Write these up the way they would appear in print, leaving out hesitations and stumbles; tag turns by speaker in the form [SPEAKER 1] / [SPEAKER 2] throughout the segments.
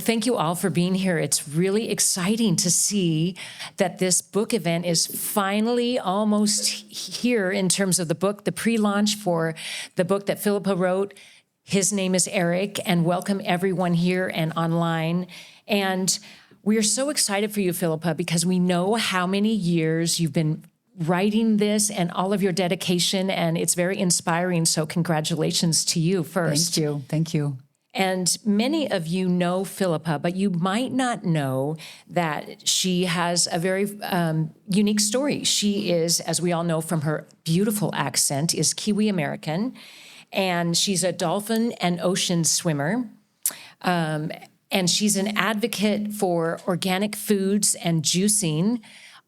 [SPEAKER 1] thank you all for being here. It's really exciting to see that this book event is finally almost here in terms of the book, the pre-launch for the book that Phillipa wrote. His name is Eric, and welcome everyone here and online. And we are so excited for you, Phillipa, because we know how many years you've been writing this and all of your dedication, and it's very inspiring. So congratulations to you first.
[SPEAKER 2] Thank you. Thank you.
[SPEAKER 1] And many of you know Phillipa, but you might not know that she has a very unique story. She is, as we all know from her beautiful accent, is Kiwi American, and she's a dolphin and ocean swimmer. And she's an advocate for organic foods and juicing.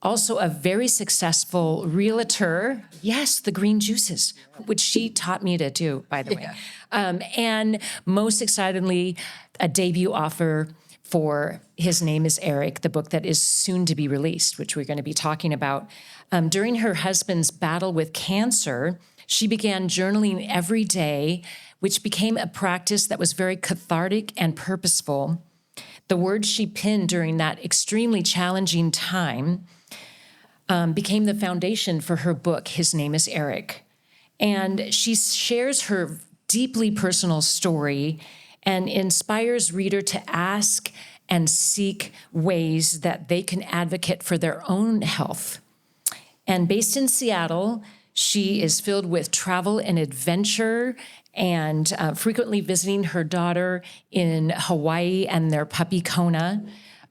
[SPEAKER 1] Also a very successful realtor. Yes, the green juices, which she taught me to do, by the way. And most excitedly, a debut offer for His Name is Eric, the book that is soon to be released, which we're going to be talking about. During her husband's battle with cancer, she began journaling every day, which became a practice that was very cathartic and purposeful. The words she penned during that extremely challenging time became the foundation for her book, His Name is Eric. And she shares her deeply personal story and inspires reader to ask and seek ways that they can advocate for their own health. And based in Seattle, she is filled with travel and adventure and frequently visiting her daughter in Hawaii and their puppy Kona.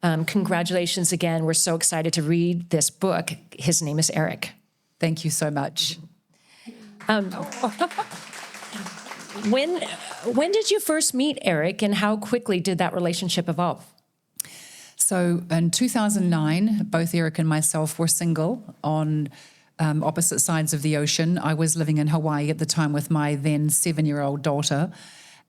[SPEAKER 1] Congratulations again. We're so excited to read this book. His Name is Eric.
[SPEAKER 2] Thank you so much.
[SPEAKER 1] When did you first meet Eric, and how quickly did that relationship evolve?
[SPEAKER 2] So in 2009, both Eric and myself were single on opposite sides of the ocean. I was living in Hawaii at the time with my then 7-year-old daughter,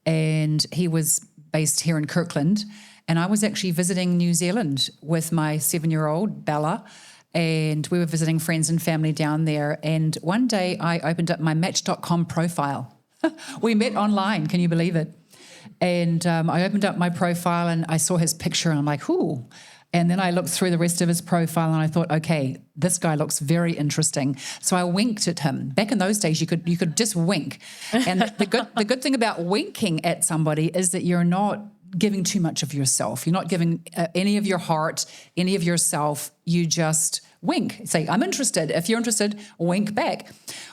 [SPEAKER 2] and he was based here in Kirkland. And I was actually visiting New Zealand with my 7-year-old, Bella, and we were visiting friends and family down there. And one day I opened up my Match.com profile. We met online, can you believe it? And I opened up my profile and I saw his picture and I'm like, ooh. And then I looked through the rest of his profile and I thought, okay, this guy looks very interesting. So I winked at him. Back in those days, you could just wink. And the good thing about winking at somebody is that you're not giving too much of yourself. You're not giving any of your heart, any of yourself. You just wink. Say, I'm interested. If you're interested, wink back.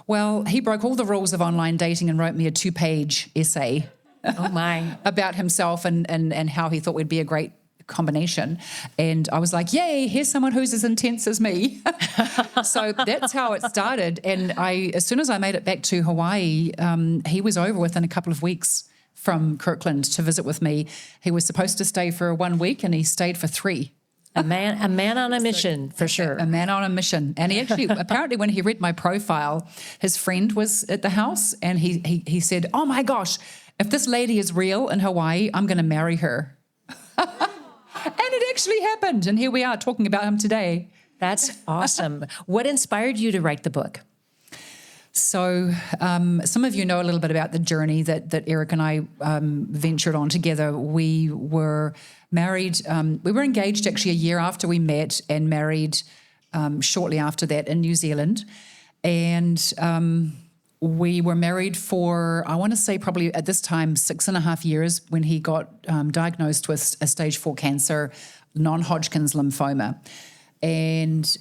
[SPEAKER 2] Well, he broke all the rules of online dating and wrote me a 2-page essay.
[SPEAKER 1] Oh my.
[SPEAKER 2] About himself and how he thought we'd be a great combination. And I was like, yay, here's someone who's as intense as me. So that's how it started. And as soon as I made it back to Hawaii, he was over within a couple of weeks from Kirkland to visit with me. He was supposed to stay for 1 week and he stayed for 3.
[SPEAKER 1] A man on a mission, for sure.
[SPEAKER 2] A man on a mission. And he actually, apparently when he read my profile, his friend was at the house and he said, oh my gosh, if this lady is real in Hawaii, I'm going to marry her. And it actually happened. And here we are talking about him today.
[SPEAKER 1] That's awesome. What inspired you to write the book?
[SPEAKER 2] So some of you know a little bit about the journey that Eric and I ventured on together. We were married. We were engaged actually a year after we met and married shortly after that in New Zealand. And we were married for, I want to say probably at this time, 6.5 years when he got diagnosed with a stage 4 cancer, non-Hodgkin's lymphoma. And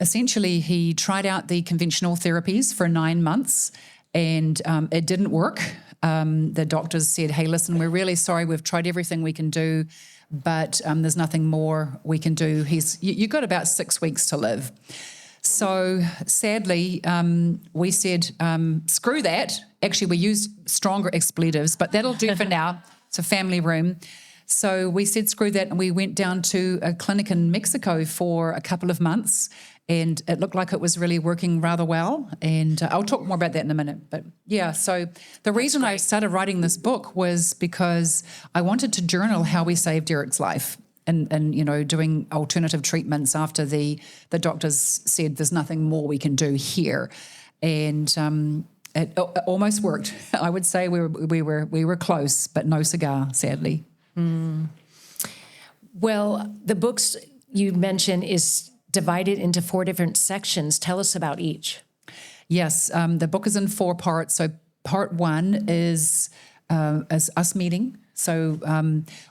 [SPEAKER 2] essentially, he tried out the conventional therapies for 9 months and it didn't work. The doctors said, hey, listen, we're really sorry. We've tried everything we can do, but there's nothing more we can do. You've got about 6 weeks to live. So sadly, we said, screw that. Actually, we used stronger expletives, but that'll do for now. It's a family room. So we said, screw that. And we went down to a clinic in Mexico for a couple of months. And it looked like it was really working rather well. And I'll talk more about that in a minute. But yeah, so the reason I started writing this book was because I wanted to journal how we saved Eric's life. And you know, doing alternative treatments after the doctors said there's nothing more we can do here. And it almost worked. I would say we were close, but no cigar, sadly.
[SPEAKER 1] Well, the books you mentioned is divided into 4 different sections. Tell us about each.
[SPEAKER 2] Yes, the book is in 4 parts. So part 1 is us meeting. So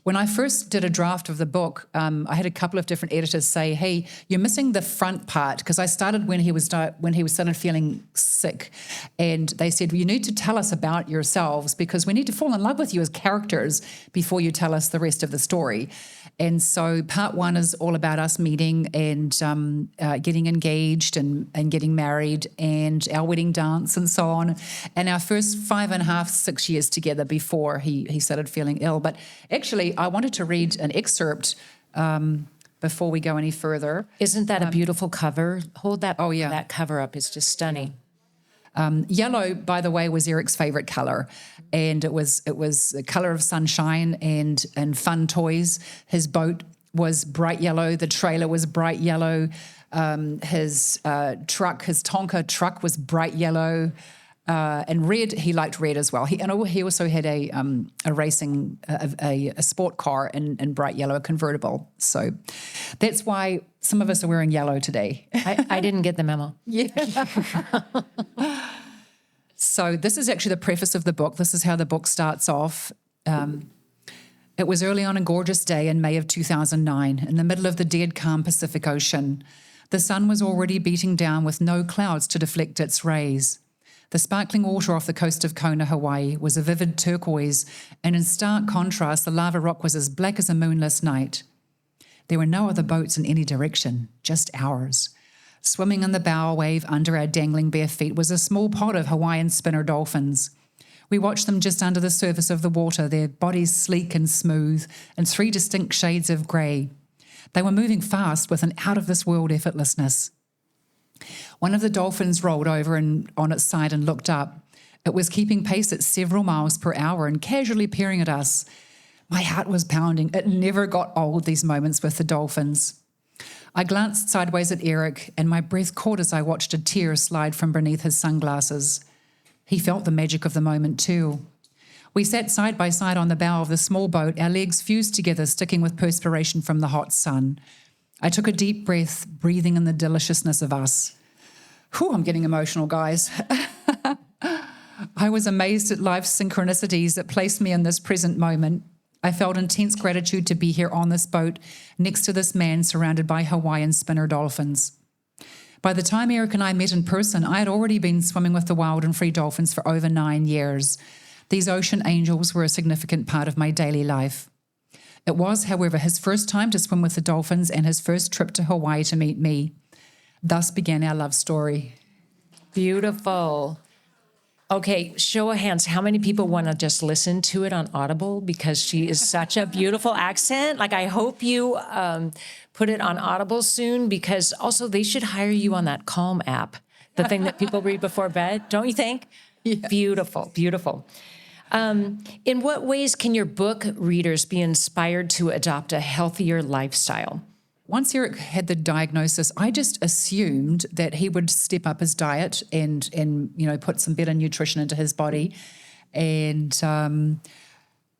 [SPEAKER 2] when I first did a draft of the book, I had a couple of different editors say, "Hey, you're missing the front part," because I started when he was started feeling sick, and they said, "Well, you need to tell us about yourselves because we need to fall in love with you as characters before you tell us the rest of the story." And so part 1 is all about us meeting and getting engaged and getting married and our wedding dance and so on, and our first 5.5, 6 years together before he started feeling ill. But actually, I wanted to read an excerpt before we go any further.
[SPEAKER 1] Isn't that a beautiful cover? Hold that.
[SPEAKER 2] Oh, yeah.
[SPEAKER 1] That cover up is just stunning.
[SPEAKER 2] Yellow, by the way, was Eric's favorite color, and it was the color of sunshine and fun toys. His boat was bright yellow. The trailer was bright yellow. His Tonka truck was bright yellow. And red, he liked red as well. He also had a racing, a sport car in bright yellow, a convertible. So that's why some of us are wearing yellow today.
[SPEAKER 1] I didn't get the memo.
[SPEAKER 2] Yeah. So this is actually the preface of the book. This is how the book starts off. It was early on a gorgeous day in May of 2009, in the middle of the dead calm Pacific Ocean. The sun was already beating down with no clouds to deflect its rays. The sparkling water off the coast of Kona, Hawaii, was a vivid turquoise, and in stark contrast, the lava rock was as black as a moonless night. There were no other boats in any direction, just ours. Swimming in the bow wave under our dangling bare feet was a small pod of Hawaiian spinner dolphins. We watched them just under the surface of the water, their bodies sleek and smooth, in 3 distinct shades of grey. They were moving fast with an out-of-this-world effortlessness. One of the dolphins rolled over and on its side and looked up. It was keeping pace at several miles per hour and casually peering at us. My heart was pounding. It never got old, these moments with the dolphins. I glanced sideways at Eric, and my breath caught as I watched a tear slide from beneath his sunglasses. He felt the magic of the moment too. We sat side by side on the bow of the small boat, our legs fused together, sticking with perspiration from the hot sun. I took a deep breath, breathing in the deliciousness of us. Whew, I'm getting emotional, guys. I was amazed at life's synchronicities that placed me in this present moment. I felt intense gratitude to be here on this boat, next to this man surrounded by Hawaiian spinner dolphins. By the time Eric and I met in person, I had already been swimming with the wild and free dolphins for over 9 years. These ocean angels were a significant part of my daily life. It was, however, his first time to swim with the dolphins and his first trip to Hawaii to meet me. Thus began our love story.
[SPEAKER 1] Beautiful. Okay, show of hands. How many people want to just listen to it on Audible? Because she is such a beautiful accent. Like, I hope you put it on Audible soon, because also they should hire you on that Calm app, the thing that people read before bed, don't you think?
[SPEAKER 2] Yeah.
[SPEAKER 1] Beautiful, beautiful. In what ways can your book readers be inspired to adopt a healthier lifestyle?
[SPEAKER 2] Once Eric had the diagnosis, I just assumed that he would step up his diet and put some better nutrition into his body. And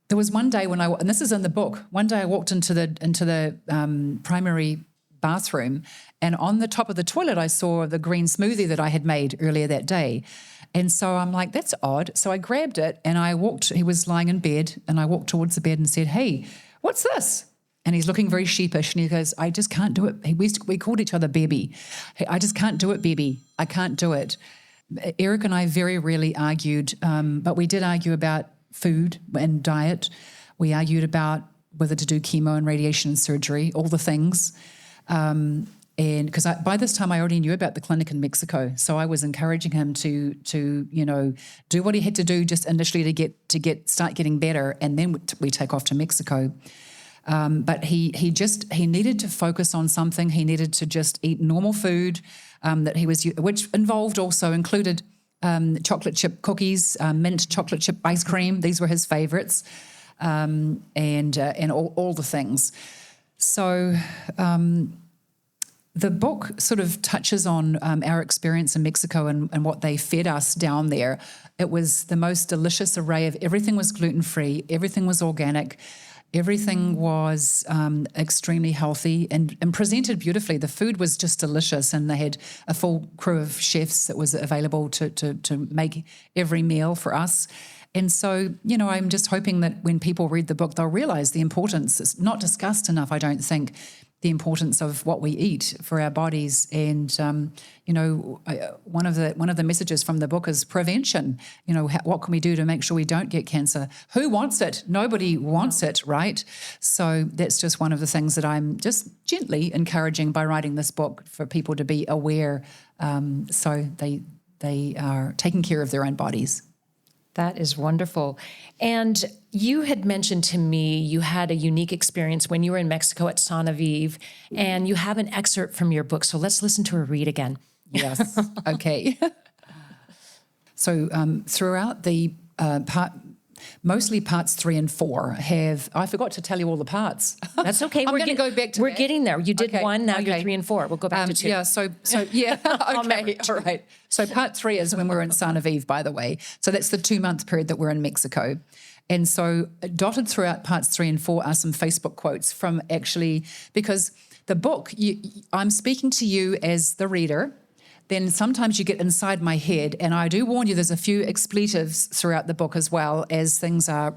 [SPEAKER 2] there was one day and this is in the book. One day I walked into the primary bathroom, and on the top of the toilet I saw the green smoothie that I had made earlier that day. And so I'm like, that's odd. So I grabbed it and I walked. He was lying in bed, and I walked towards the bed and said, "Hey, what's this?" And he's looking very sheepish, and he goes, "I just can't do it." We called each other Baby. "Hey, I just can't do it, Baby. I can't do it." Eric and I very rarely argued, but we did argue about food and diet. We argued about whether to do chemo and radiation and surgery, all the things. And because by this time I already knew about the clinic in Mexico, so I was encouraging him to do what he had to do just initially to start getting better, and then we take off to Mexico. But he needed to focus on something. He needed to just eat normal food which included chocolate chip cookies, mint chocolate chip ice cream. These were his favorites, and all the things. So the book sort of touches on our experience in Mexico and what they fed us down there. It was the most delicious array of everything was gluten-free, everything was organic. Everything was extremely healthy and presented beautifully. The food was just delicious, and they had a full crew of chefs that was available to make every meal for us. And so, I'm just hoping that when people read the book, they'll realise the importance. It's not discussed enough, I don't think, the importance of what we eat for our bodies. And, one of the messages from the book is prevention. What can we do to make sure we don't get cancer? Who wants it? Nobody wants it, right? So that's just one of the things that I'm just gently encouraging by writing this book, for people to be aware, so they are taking care of their own bodies.
[SPEAKER 1] That is wonderful. And you had mentioned to me you had a unique experience when you were in Mexico at San Aviv, and you have an excerpt from your book. So let's listen to her read again.
[SPEAKER 2] Yes. Okay. So throughout the mostly parts 3 and 4 I forgot to tell you all the parts.
[SPEAKER 1] That's okay.
[SPEAKER 2] We're going to go back to
[SPEAKER 1] We're
[SPEAKER 2] that.
[SPEAKER 1] getting there. You did
[SPEAKER 2] Okay,
[SPEAKER 1] 1, now you're
[SPEAKER 2] okay.
[SPEAKER 1] 3 and 4. We'll go back to 2.
[SPEAKER 2] Yeah, so yeah, okay, all right. So part 3 is when we're in San Aviv, by the way. So that's the 2-month period that we're in Mexico. And so dotted throughout parts 3 and 4 are some Facebook quotes from, actually, because the book, I'm speaking to you as the reader. Then sometimes you get inside my head, and I do warn you, there's a few expletives throughout the book as well, as things are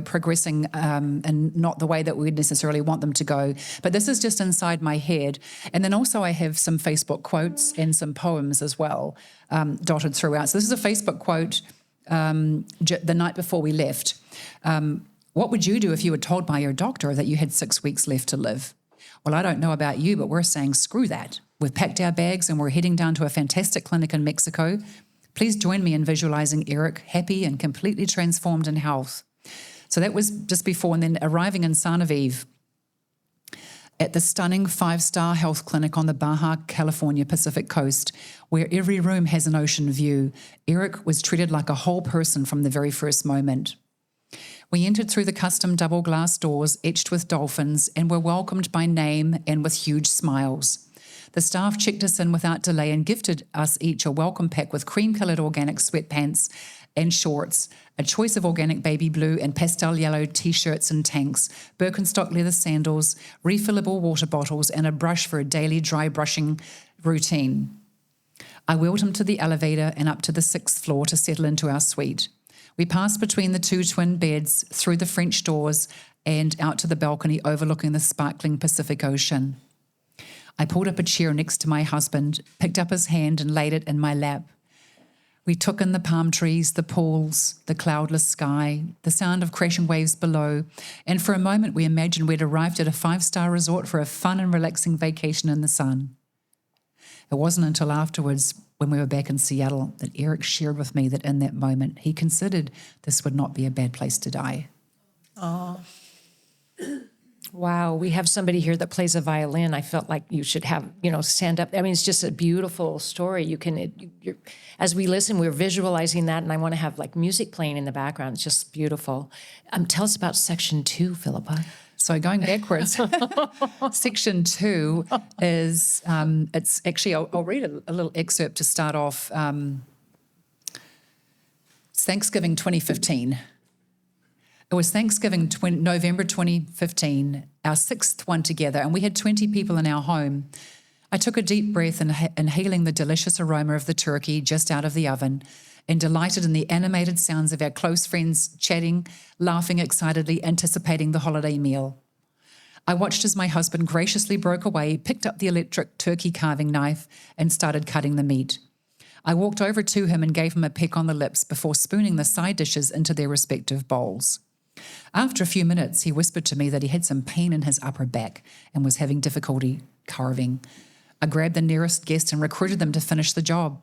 [SPEAKER 2] progressing and not the way that we would necessarily want them to go. But this is just inside my head. And then also I have some Facebook quotes and some poems as well, dotted throughout. So this is a Facebook quote the night before we left. What would you do if you were told by your doctor that you had 6 weeks left to live? Well, I don't know about you, but we're saying screw that. We've packed our bags and we're heading down to a fantastic clinic in Mexico. Please join me in visualizing Eric happy and completely transformed in health. So that was just before, and then arriving in San Aviv at the stunning 5-star health clinic on the Baja California Pacific coast, where every room has an ocean view. Eric was treated like a whole person from the very first moment. We entered through the custom double glass doors etched with dolphins and were welcomed by name and with huge smiles. The staff checked us in without delay and gifted us each a welcome pack with cream-coloured organic sweatpants and shorts, a choice of organic baby blue and pastel yellow T-shirts and tanks, Birkenstock leather sandals, refillable water bottles, and a brush for a daily dry brushing routine. I wheeled him to the elevator and up to the 6th floor to settle into our suite. We passed between the 2 twin beds, through the French doors, and out to the balcony overlooking the sparkling Pacific Ocean. I pulled up a chair next to my husband, picked up his hand and laid it in my lap. We took in the palm trees, the pools, the cloudless sky, the sound of crashing waves below, and for a moment we imagined we'd arrived at a 5-star resort for a fun and relaxing vacation in the sun. It wasn't until afterwards, when we were back in Seattle, that Eric shared with me that in that moment he considered this would not be a bad place to die.
[SPEAKER 1] Oh. Wow, we have somebody here that plays a violin. I felt like you should have, stand up. I mean, it's just a beautiful story. As we listen, we're visualizing that, and I want to have like music playing in the background. It's just beautiful. Tell us about section 2, Phillipa.
[SPEAKER 2] So going backwards, section 2 is, it's actually, I'll read a little excerpt to start off. It's Thanksgiving 2015. It was Thanksgiving, November 2015, our 6th one together, and we had 20 people in our home. I took a deep breath, inhaling the delicious aroma of the turkey just out of the oven, and delighted in the animated sounds of our close friends chatting, laughing excitedly, anticipating the holiday meal. I watched as my husband graciously broke away, picked up the electric turkey carving knife, and started cutting the meat. I walked over to him and gave him a peck on the lips before spooning the side dishes into their respective bowls. After a few minutes, he whispered to me that he had some pain in his upper back and was having difficulty carving. I grabbed the nearest guest and recruited them to finish the job.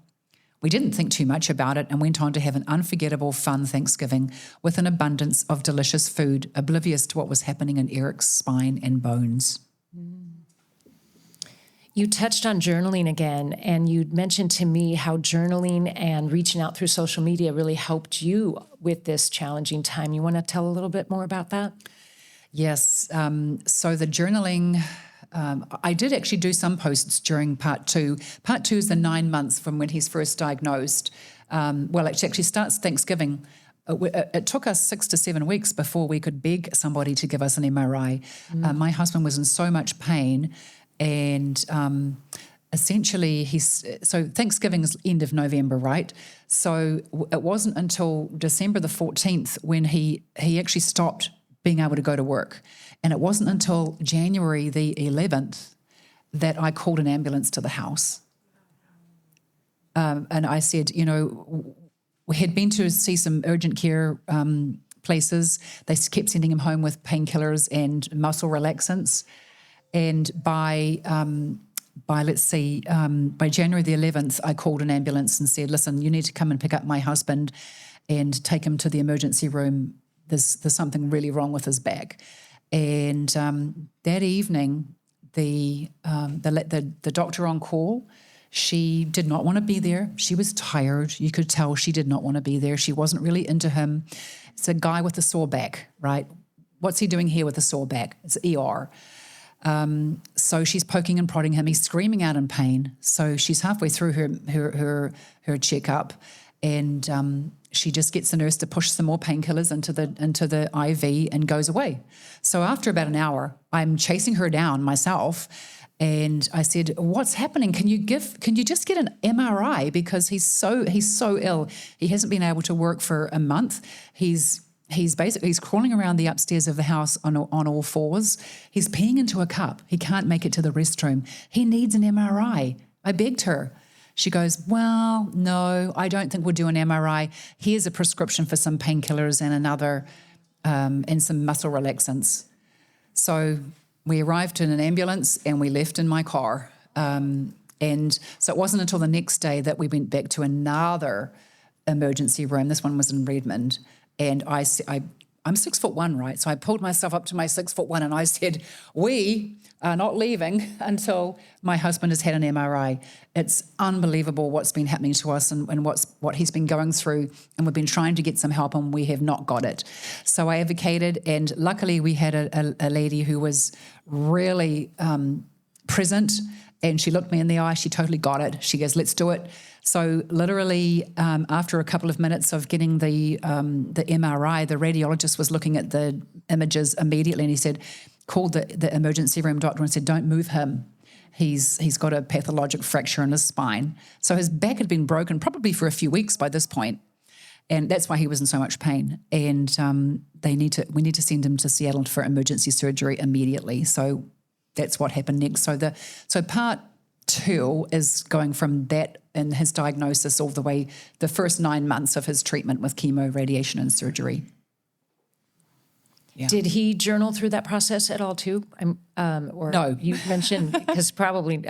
[SPEAKER 2] We didn't think too much about it and went on to have an unforgettable, fun Thanksgiving with an abundance of delicious food, oblivious to what was happening in Eric's spine and bones.
[SPEAKER 1] You touched on journaling again, and you mentioned to me how journaling and reaching out through social media really helped you with this challenging time. You want to tell a little bit more about that?
[SPEAKER 2] Yes. So the journaling, I did actually do some posts during part 2. Part 2 is the 9 months from when he's first diagnosed. It actually starts Thanksgiving, it took us 6 to 7 weeks before we could beg somebody to give us an MRI. My husband was in so much pain, and essentially so Thanksgiving's end of November, right? So it wasn't until December the 14th when he actually stopped being able to go to work. And it wasn't until January the 11th that I called an ambulance to the house. And I said, we had been to see some urgent care places. They kept sending him home with painkillers and muscle relaxants. And by January the 11th, I called an ambulance and said, listen, you need to come and pick up my husband and take him to the emergency room. There's something really wrong with his back. And that evening, the doctor on call, she did not want to be there. She was tired. You could tell she did not want to be there. She wasn't really into him. It's a guy with a sore back, right? What's he doing here with a sore back? It's ER. So she's poking and prodding him. He's screaming out in pain. So she's halfway through her checkup, and she just gets the nurse to push some more painkillers into the IV and goes away. So after about an hour, I'm chasing her down myself, and I said, "What's happening? Can you just get an MRI, because he's so ill. He hasn't been able to work for a month. He's crawling around the upstairs of the house on all fours. He's peeing into a cup. He can't make it to the restroom. He needs an MRI." I begged her. She goes, "Well, no, I don't think we'll do an MRI. Here's a prescription for some painkillers and and some muscle relaxants." So we arrived in an ambulance and we left in my car. And so it wasn't until the next day that we went back to another emergency room. This one was in Redmond. And I'm 6'1", right? So I pulled myself up to my 6'1", and I said, "We are not leaving until my husband has had an MRI." It's unbelievable what's been happening to us and what he's been going through. And we've been trying to get some help, and we have not got it. So I advocated, and luckily we had a lady who was really present, and she looked me in the eye. She totally got it. She goes, "Let's do it." So literally, after a couple of minutes of getting the MRI, the radiologist was looking at the images immediately, and he said, called the emergency room doctor and said, "Don't move him. He's got a pathologic fracture in his spine." So his back had been broken probably for a few weeks by this point, and that's why he was in so much pain. And we need to send him to Seattle for emergency surgery immediately. So that's what happened next. So part 2 is going from that and his diagnosis all the way, the first 9 months of his treatment with chemo, radiation, and surgery. Yeah.
[SPEAKER 1] Did he journal through that process at all too? Or
[SPEAKER 2] No.
[SPEAKER 1] You mentioned, because probably,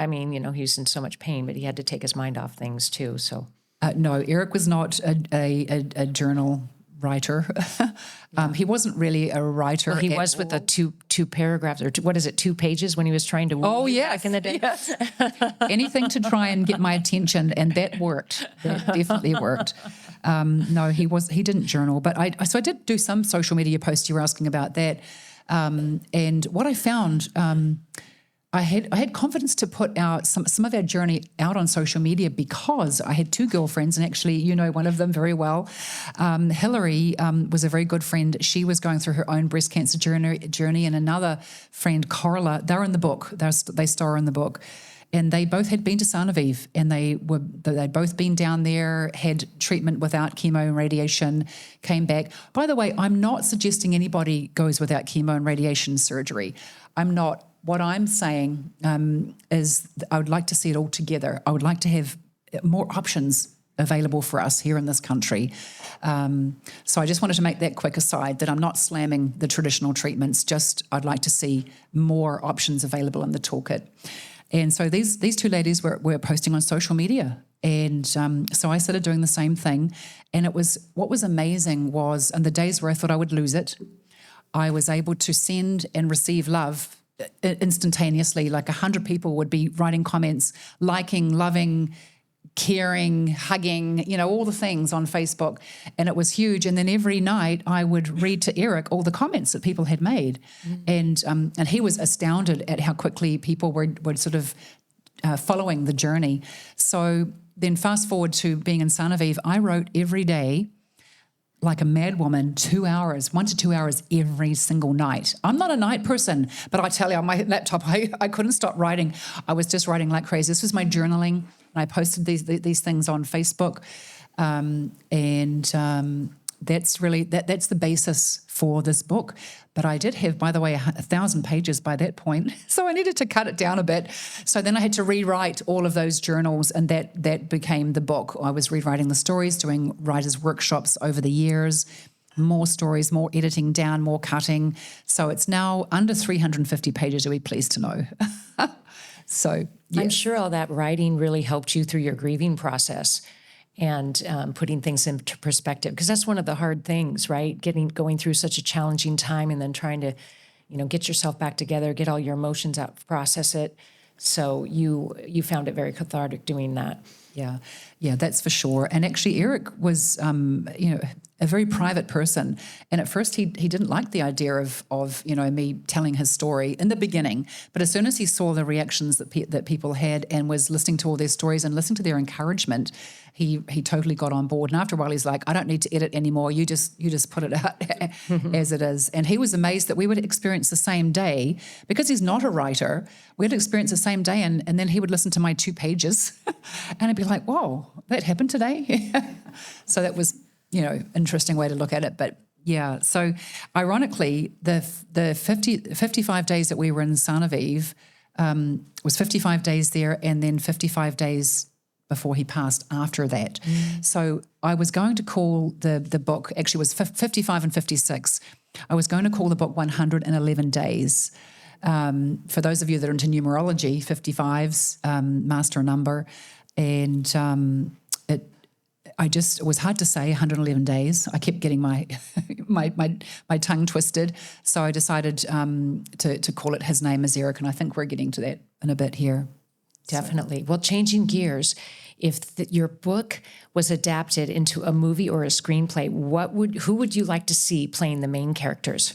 [SPEAKER 1] he's in so much pain, but he had to take his mind off things too. So
[SPEAKER 2] no, Eric was not a journal writer. He wasn't really a writer.
[SPEAKER 1] well, he was with the two paragraphs, or what is it, 2 pages when he was trying to
[SPEAKER 2] Oh,
[SPEAKER 1] woo you
[SPEAKER 2] yes.
[SPEAKER 1] back in the day.
[SPEAKER 2] Yes. Anything to try and get my attention, and that worked. That definitely worked. No, he didn't journal, but I did do some social media posts. You were asking about that, and what I found, I had confidence to put out some of our journey out on social media, because I had 2 girlfriends, and actually, one of them very well. Hillary was a very good friend. She was going through her own breast cancer journey, and another friend, Corla, they're in the book. They star in the book. And they both had been to Genevieve, and they'd both been down there, had treatment without chemo and radiation, came back. By the way, I'm not suggesting anybody goes without chemo and radiation surgery. I'm not. What I'm saying is I would like to see it all together. I would like to have more options available for us here in this country. So I just wanted to make that quick aside, that I'm not slamming the traditional treatments, just I'd like to see more options available in the toolkit. And so these 2 ladies were posting on social media. And so I started doing the same thing. And what was amazing was, in the days where I thought I would lose it, I was able to send and receive love instantaneously. Like 100 people would be writing comments, liking, loving, caring, hugging, all the things on Facebook. And it was huge. And then every night I would read to Eric all the comments that people had made. And he was astounded at how quickly people were sort of following the journey. So then fast forward to being in Genevieve, I wrote every day like a mad woman, 2 hours, 1 to 2 hours every single night. I'm not a night person, but I tell you, on my laptop, I couldn't stop writing. I was just writing like crazy. This was my journaling, and I posted these things on Facebook, that's really that's the basis for this book. But I did have, by the way, 1,000 pages by that point, so I needed to cut it down a bit. So then I had to rewrite all of those journals, and that became the book. I was rewriting the stories, doing writers' workshops over the years, more stories, more editing down, more cutting. So it's now under 350 pages, you'll be pleased to know. So yes.
[SPEAKER 1] I'm sure all that writing really helped you through your grieving process and putting things into perspective, because that's one of the hard things, right? Going through such a challenging time and then trying to, get yourself back together, get all your emotions out, process it. So you found it very cathartic doing that.
[SPEAKER 2] Yeah, that's for sure. And actually, Eric was, a very private person. And at first, he didn't like the idea of me telling his story in the beginning. But as soon as he saw the reactions that people had and was listening to all their stories and listening to their encouragement, he totally got on board. And after a while, he's like, I don't need to edit anymore. You just put it out as it is. And he was amazed that we would experience the same day, because he's not a writer. We'd experience the same day, and then he would listen to my 2 pages, and I'd be like, whoa, that happened today? So that was, interesting way to look at it. But yeah, so ironically, the 55 days that we were in Sarnaviv was 55 days there, and then 55 days before he passed after that. So I was going to call the book, actually it was 55 and 56, I was going to call the book 111 Days. For those of you that are into numerology, 55's master number, and it was hard to say 111 days. I kept getting my tongue twisted, so I decided to call it His Name is Eric, and I think we're getting to that in a bit here.
[SPEAKER 1] Definitely. Well, changing gears, if your book was adapted into a movie or a screenplay, who would you like to see playing the main characters?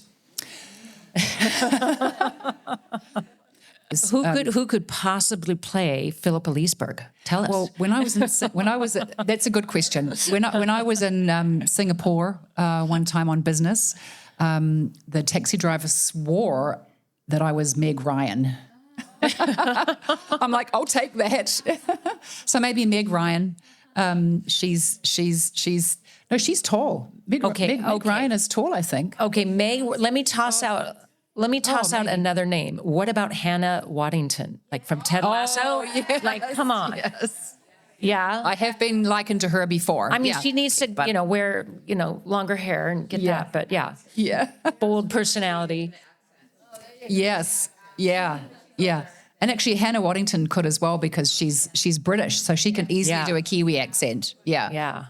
[SPEAKER 1] Who could possibly play Phillipa Leseberg? Tell us.
[SPEAKER 2] Well, that's a good question. When I was in Singapore one time on business, the taxi driver swore that I was Meg Ryan. I'm like, I'll take that. So maybe Meg Ryan. She's tall. Meg Ryan is tall, I think.
[SPEAKER 1] Okay, Meg. Let me toss out another name. What about Hannah Waddington, like from Ted Lasso?
[SPEAKER 2] Yes,
[SPEAKER 1] like, come on.
[SPEAKER 2] Yes.
[SPEAKER 1] Yeah.
[SPEAKER 2] I have been likened to her before.
[SPEAKER 1] I mean, she needs to, wear, longer hair and get that. But yeah. Bold personality.
[SPEAKER 2] Yes. Yeah. And actually, Hannah Waddington could as well, because she's British, so she can easily do a Kiwi accent. Yeah.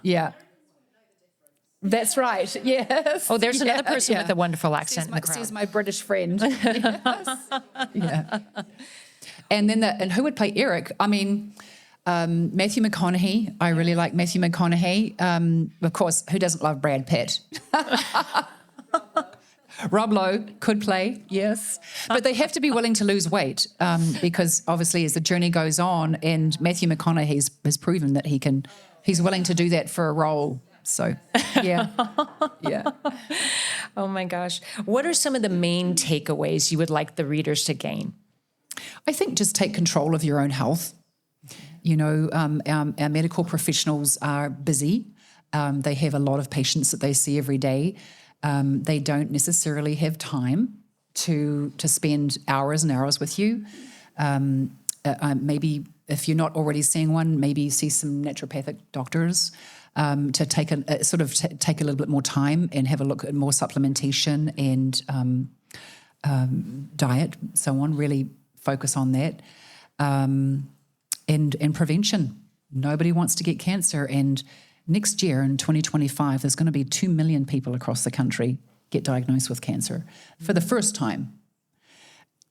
[SPEAKER 2] That's right. Yes.
[SPEAKER 1] Oh, there's another person with a wonderful accent in the crowd.
[SPEAKER 2] She's my British friend. Yes. Yeah. And then and who would play Eric? I mean, Matthew McConaughey. I really like Matthew McConaughey. Of course, who doesn't love Brad Pitt? Rob Lowe could play, yes. But they have to be willing to lose weight, because obviously as the journey goes on, and Matthew McConaughey has proven that he's willing to do that for a role. So, yeah.
[SPEAKER 1] Oh my gosh. What are some of the main takeaways you would like the readers to gain?
[SPEAKER 2] I think just take control of your own health. Our medical professionals are busy. They have a lot of patients that they see every day. They don't necessarily have time to spend hours and hours with you. Maybe if you're not already seeing one, maybe see some naturopathic doctors to take take a little bit more time and have a look at more supplementation and diet, so on. Really focus on that, and prevention. Nobody wants to get cancer, and next year in 2025, there's going to be 2 million people across the country get diagnosed with cancer for the first time.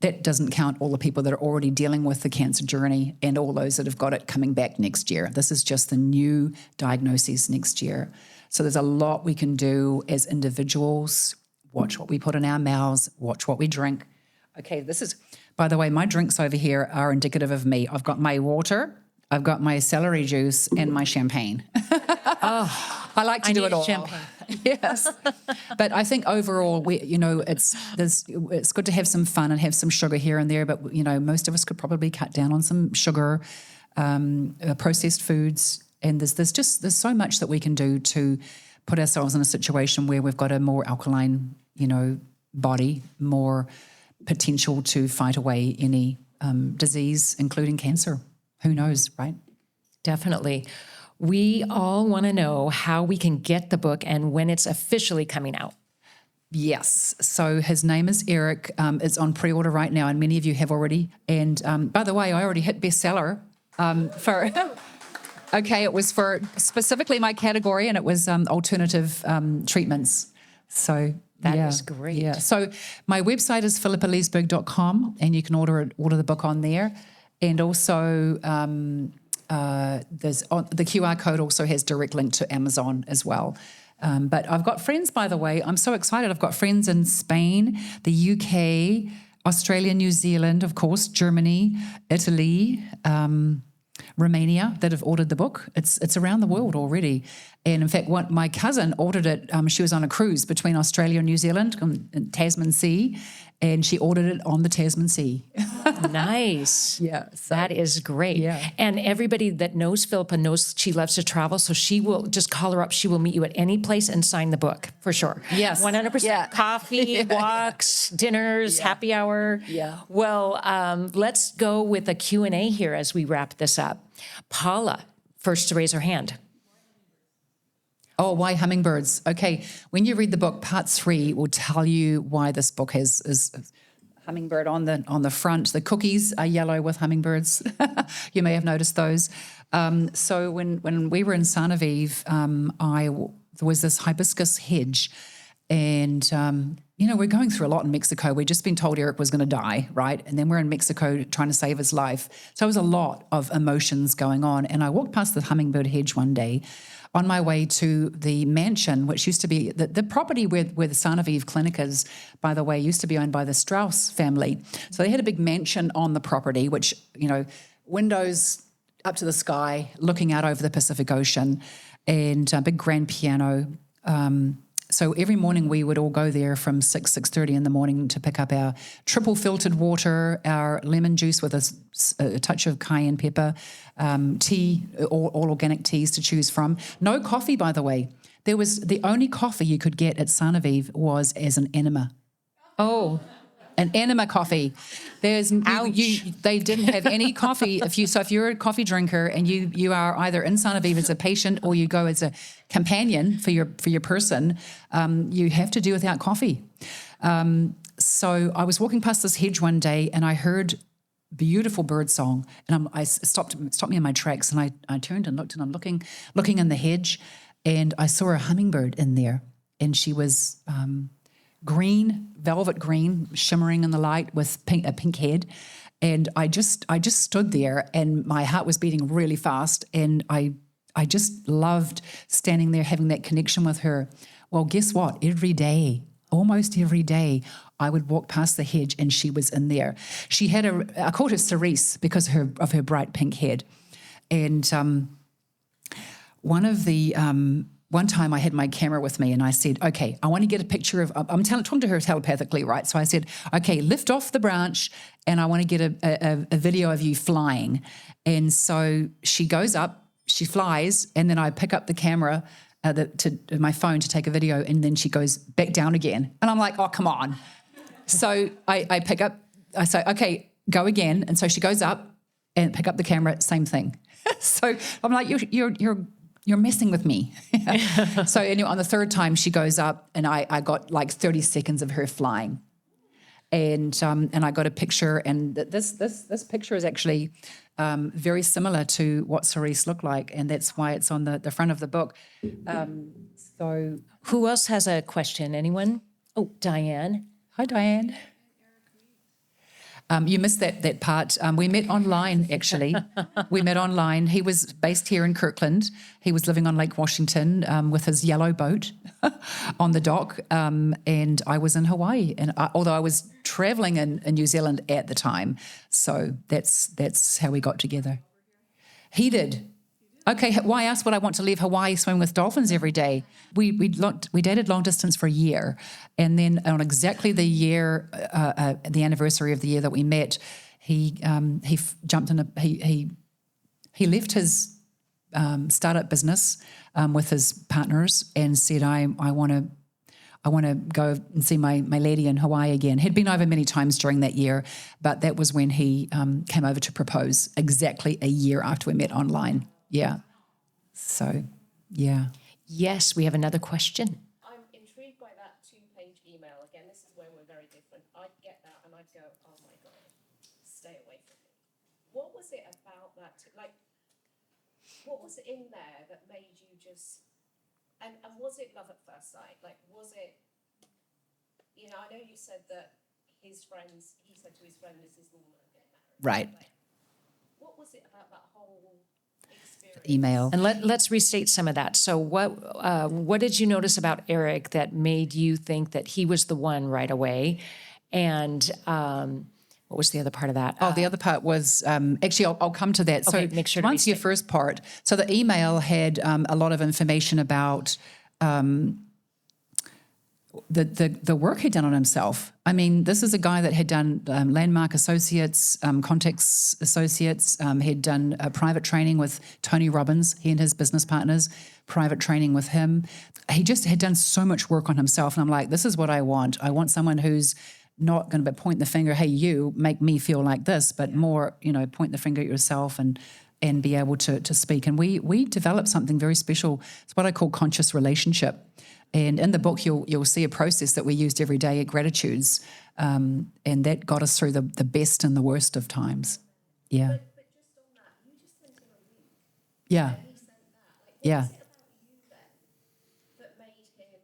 [SPEAKER 2] That doesn't count all the people that are already dealing with the cancer journey and all those that have got it coming back next year. This is just the new diagnoses next year. So there's a lot we can do as individuals. Watch what we put in our mouths, watch what we drink. Okay, this is, by the way, my drinks over here are indicative of me. I've got my water, I've got my celery juice, and my champagne. I like to do it all.
[SPEAKER 1] Champagne.
[SPEAKER 2] Yes. But I think overall, it's good to have some fun and have some sugar here and there. But, most of us could probably cut down on some sugar, processed foods. And there's so much that we can do to put ourselves in a situation where we've got a more alkaline, body, more potential to fight away any disease, including cancer. Who knows, right?
[SPEAKER 1] Definitely. We all want to know how we can get the book and when it's officially coming out.
[SPEAKER 2] Yes. So his name is Eric. It's on pre-order right now, and many of you have already. And by the way, I already hit bestseller for... Okay, it was for specifically my category, and it was alternative treatments. So
[SPEAKER 1] that is great.
[SPEAKER 2] Yeah. So my website is phillipaleseberg.com, and you can order the book on there. And also, the QR code also has direct link to Amazon as well. But I've got friends, by the way. I'm so excited. I've got friends in Spain, the UK, Australia, New Zealand, of course, Germany, Italy, Romania that have ordered the book. It's around the world already. And in fact, my cousin ordered it. She was on a cruise between Australia and New Zealand, in Tasman Sea, and she ordered it on the Tasman Sea.
[SPEAKER 1] Nice.
[SPEAKER 2] Yeah. So,
[SPEAKER 1] that is great.
[SPEAKER 2] Yeah.
[SPEAKER 1] And everybody that knows Phillipa knows she loves to travel, so she will just call her up. She will meet you at any place and sign the book, for sure.
[SPEAKER 2] Yes.
[SPEAKER 1] 100%.
[SPEAKER 2] Yeah.
[SPEAKER 1] Coffee, walks, dinners, happy hour.
[SPEAKER 2] Yeah.
[SPEAKER 1] Well, let's go with a Q&A here as we wrap this up. Paula, first to raise her hand.
[SPEAKER 2] Oh, why hummingbirds? Okay, when you read the book, part 3 will tell you why this book has is hummingbird on the front. The cookies are yellow with hummingbirds. You may have noticed those. So when we were in Sarnavive, there was this hibiscus hedge, and we're going through a lot in Mexico. We'd just been told Eric was going to die, right? And then we're in Mexico trying to save his life. So there was a lot of emotions going on. And I walked past the hummingbird hedge one day on my way to the mansion, which used to be the property where the Sarnavive Clinic is, by the way, used to be owned by the Strauss family. So they had a big mansion on the property, which, windows up to the sky, looking out over the Pacific Ocean, and a big grand piano. So every morning we would all go there from 6:30 in the morning to pick up our triple filtered water, our lemon juice with a touch of cayenne pepper, tea, all organic teas to choose from. No coffee, by the way. The only coffee you could get at Sarnavive was as an enema.
[SPEAKER 1] Oh,
[SPEAKER 2] an enema coffee. They didn't have any coffee. If you're a coffee drinker and you are either in Sarnavive as a patient or you go as a companion for your person, you have to do without coffee. So I was walking past this hedge one day and I heard beautiful bird song, and I stopped me in my tracks, and I turned and looked, and I'm looking in the hedge, and I saw a hummingbird in there, and she was green, velvet green, shimmering in the light with a pink head. And I just stood there, and my heart was beating really fast, and I just loved standing there having that connection with her. Well, guess what? Almost every day, I would walk past the hedge and she was in there. She had I called her Cerise because of her bright pink head. And one time I had my camera with me and I said, okay, I want to get a picture of, I'm talking to her telepathically, right? So I said, okay, lift off the branch and I want to get a video of you flying. And so she goes up, she flies, and then I pick up the camera, my phone to take a video, and then she goes back down again. And I'm like, oh, come on. So I pick up, I say, okay, go again. And so she goes up and pick up the camera, same thing. So I'm like, you're messing with me. So anyway, on the third time she goes up, and I got like 30 seconds of her flying. And I got a picture, and this picture is actually very similar to what Cerise looked like, and that's why it's on the front of the book. So
[SPEAKER 1] who else has a question? Anyone? Oh, Diane.
[SPEAKER 2] Hi, Diane. You missed that part. We met online, actually. We met online. He was based here in Kirkland. He was living on Lake Washington with his yellow boat on the dock, and I was in Hawaii. And although I was traveling in New Zealand at the time, so that's how we got together. He did. Okay, why ask would I want to leave Hawaii swimming with dolphins every day? We dated long distance for a year, and then on exactly the year, the anniversary of the year that we met, he jumped in he left his startup business with his partners and said, I want to go and see my lady in Hawaii again. He'd been over many times during that year, but that was when he came over to propose, exactly a year after we met online. Yeah. So, yeah.
[SPEAKER 1] Yes, we have another question.
[SPEAKER 3] I'm intrigued by that 2-page email. Again, this is where we're very different. I'd get that and I'd go, oh my God, stay away from me. What was it about that? What was in there that made you just, and was it love at first sight? Like, was it, I know you said that he said to his friend, this is the woman I'm getting married.
[SPEAKER 2] Right.
[SPEAKER 3] Like, what was it about that whole experience?
[SPEAKER 2] Email.
[SPEAKER 1] And let's restate some of that. So what did you notice about Eric that made you think that he was the one right away? And what was the other part of that?
[SPEAKER 2] Oh, the other part was actually I'll come to that. So
[SPEAKER 1] Okay, make sure to
[SPEAKER 2] to answer your first part. So the email had a lot of information about the work he'd done on himself. I mean, this is a guy that had done Landmark Associates, Context Associates. He'd done private training with Tony Robbins, he and his business partners, private training with him. He just had done so much work on himself. And I'm like, this is what I want. I want someone who's not going to point the finger, hey, you make me feel like this, but more, point the finger at yourself and be able to speak. And we developed something very special. It's what I call conscious relationship. And in the book, you'll see a process that we used every day at Gratitudes, and that got us through the best and the worst of times. Yeah.
[SPEAKER 3] But just on that, you just sent him a link.
[SPEAKER 2] Yeah.
[SPEAKER 3] And he sent that. Like, what
[SPEAKER 2] Yeah.
[SPEAKER 3] was it about you then that made him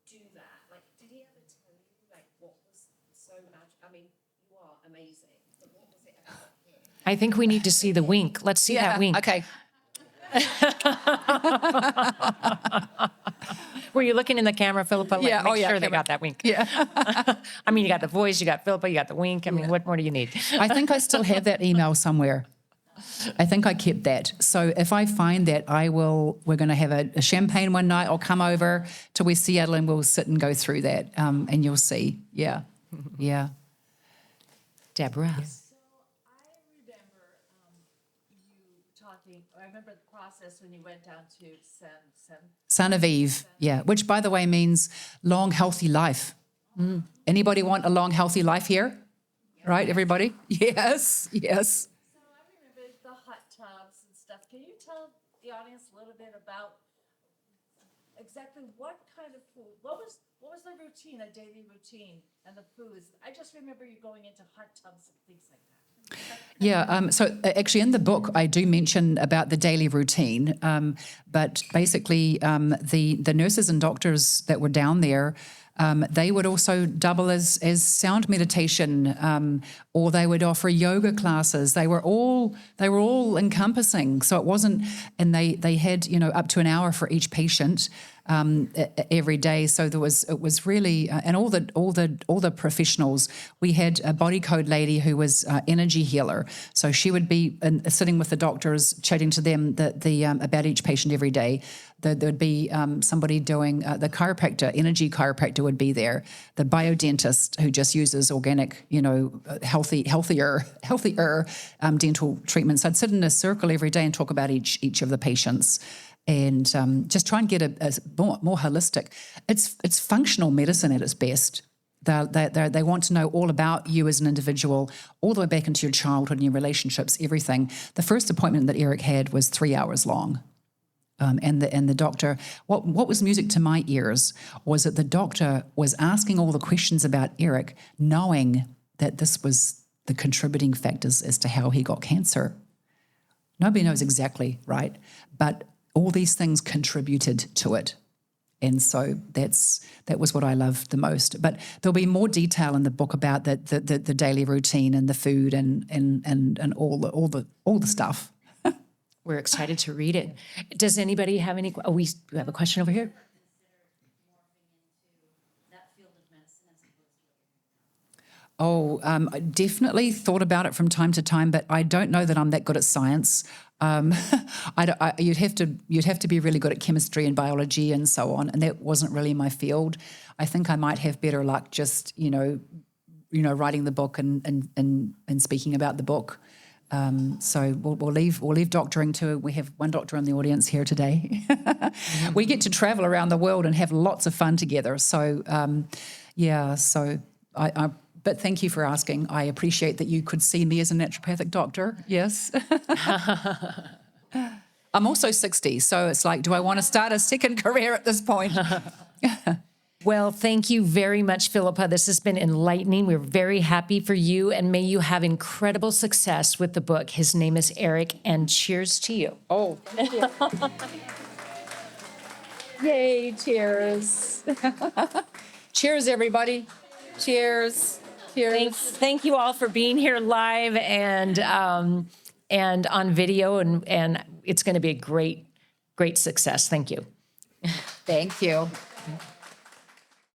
[SPEAKER 3] do that? Like, did he ever tell you, like, what was so magic? I mean, you are amazing, but what was it about him?
[SPEAKER 1] I think we need to see the wink. Let's see that wink.
[SPEAKER 2] Okay.
[SPEAKER 1] Were you looking in the camera, Philippa? Like,
[SPEAKER 2] Yeah,
[SPEAKER 1] make
[SPEAKER 2] oh, yeah,
[SPEAKER 1] sure they
[SPEAKER 2] camera.
[SPEAKER 1] got that wink.
[SPEAKER 2] Yeah.
[SPEAKER 1] I mean, you got the voice, you got Philippa, you got the wink. I mean, what more do you need?
[SPEAKER 2] I think I still have that email somewhere. I think I kept that. So if I find that, we're going to have a champagne one night. I'll come over to West Seattle and we'll sit and go through that. And you'll see. Yeah. Yeah.
[SPEAKER 1] Deborah.
[SPEAKER 4] So I remember you talking. I remember the process when you went down to
[SPEAKER 2] Son of Eve. Yeah. Which, by the way, means long, healthy life. Anybody want a long, healthy life here? Right, everybody? Yes. Yes.
[SPEAKER 4] So I remember the hot tubs and stuff. Can you tell the audience a little bit about exactly what kind of food? What was the routine, a daily routine, and the foods? I just remember you going into hot tubs and things like that.
[SPEAKER 2] Yeah, so actually in the book I do mention about the daily routine, but basically the nurses and doctors that were down there, they would also double as sound meditation, or they would offer yoga classes. They were all encompassing. So it wasn't, and they had up to an hour for each patient every day. So it was really, and all the professionals. We had a body code lady who was energy healer. So she would be sitting with the doctors, chatting to them about each patient every day. There'd be somebody doing the chiropractor, energy chiropractor would be there. The biodentist who just uses organic, healthier dental treatments. I'd sit in a circle every day and talk about each of the patients. And just try and get a more holistic. It's functional medicine at its best. They want to know all about you as an individual, all the way back into your childhood and your relationships, everything. The first appointment that Eric had was 3 hours long. And the doctor, what was music to my ears was that the doctor was asking all the questions about Eric, knowing that this was the contributing factors as to how he got cancer. Nobody knows exactly, right? But all these things contributed to it. And so that was what I loved the most. But there'll be more detail in the book about the daily routine and the food and all the stuff.
[SPEAKER 1] We're excited to read it. Does anybody have any? Oh, we have a question over here.
[SPEAKER 2] I definitely thought about it from time to time, but I don't know that I'm that good at science. You'd have to be really good at chemistry and biology and so on, and that wasn't really my field. I think I might have better luck just writing the book and speaking about the book. So we'll leave doctoring to. We have one doctor in the audience here today. We get to travel around the world and have lots of fun together. So But thank you for asking. I appreciate that you could see me as a naturopathic doctor. Yes. I'm also 60, so it's like, do I want to start a second career at this point?
[SPEAKER 1] Well, thank you very much, Phillipa. This has been enlightening. We're very happy for you, and may you have incredible success with the book. His name is Eric, and cheers to you.
[SPEAKER 2] Oh, thank you. Yay, cheers. Cheers, everybody. Cheers. Cheers.
[SPEAKER 1] Thank you all for being here live and on video, and it's going to be a great success. Thank you.
[SPEAKER 2] Thank you.